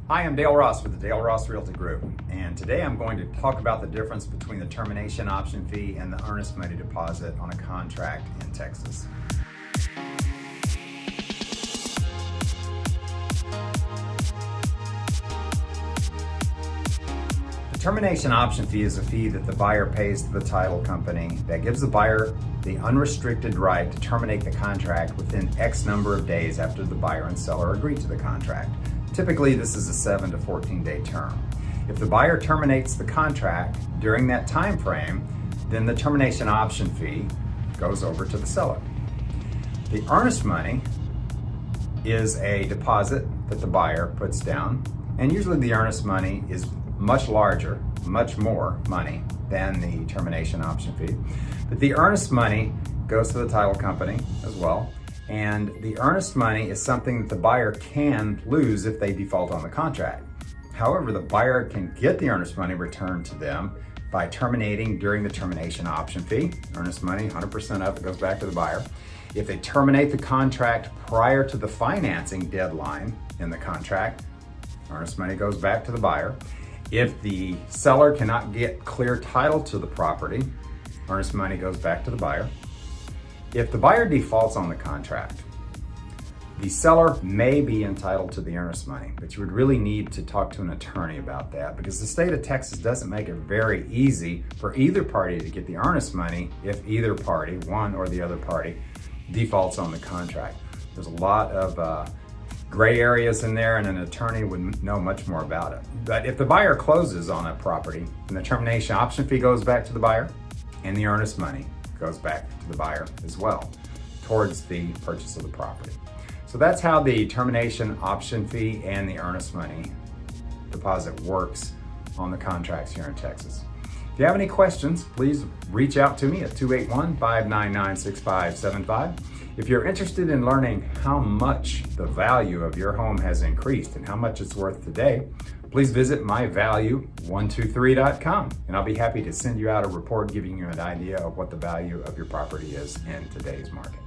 Hi, I'm Dale Ross with the Dale Ross Realty Group, and today I'm going to talk about the difference between the termination option fee and the earnest money deposit on a contract in Texas. The termination option fee is a fee that the buyer pays to the title company that gives the buyer the unrestricted right to terminate the contract within X number of days after the buyer and seller agree to the contract. Typically, this is a 7 to 14 day term. If the buyer terminates the contract during that time frame, then the termination option fee goes over to the seller. The earnest money is a deposit that the buyer puts down, and usually the earnest money is much larger, much more money than the termination option fee. But the earnest money goes to the title company as well. And the earnest money is something that the buyer can lose if they default on the contract. However, the buyer can get the earnest money returned to them by terminating during the termination option fee. Earnest money, 100% of it goes back to the buyer. If they terminate the contract prior to the financing deadline in the contract, earnest money goes back to the buyer. If the seller cannot get clear title to the property, earnest money goes back to the buyer. If the buyer defaults on the contract, the seller may be entitled to the earnest money, but you would really need to talk to an attorney about that because the state of Texas doesn't make it very easy for either party to get the earnest money if either party, one or the other party, defaults on the contract. There's a lot of gray areas in there, and an attorney would know much more about it. But if the buyer closes on a property, then the termination option fee goes back to the buyer and the earnest money goes back to the buyer as well towards the purchase of the property. So that's how the termination option fee and the earnest money deposit works on the contracts here in Texas. If you have any questions, please reach out to me at 281-599-6575. If you're interested in learning how much the value of your home has increased and how much it's worth today, please visit myvalue123.com, and I'll be happy to send you out a report giving you an idea of what the value of your property is in today's market.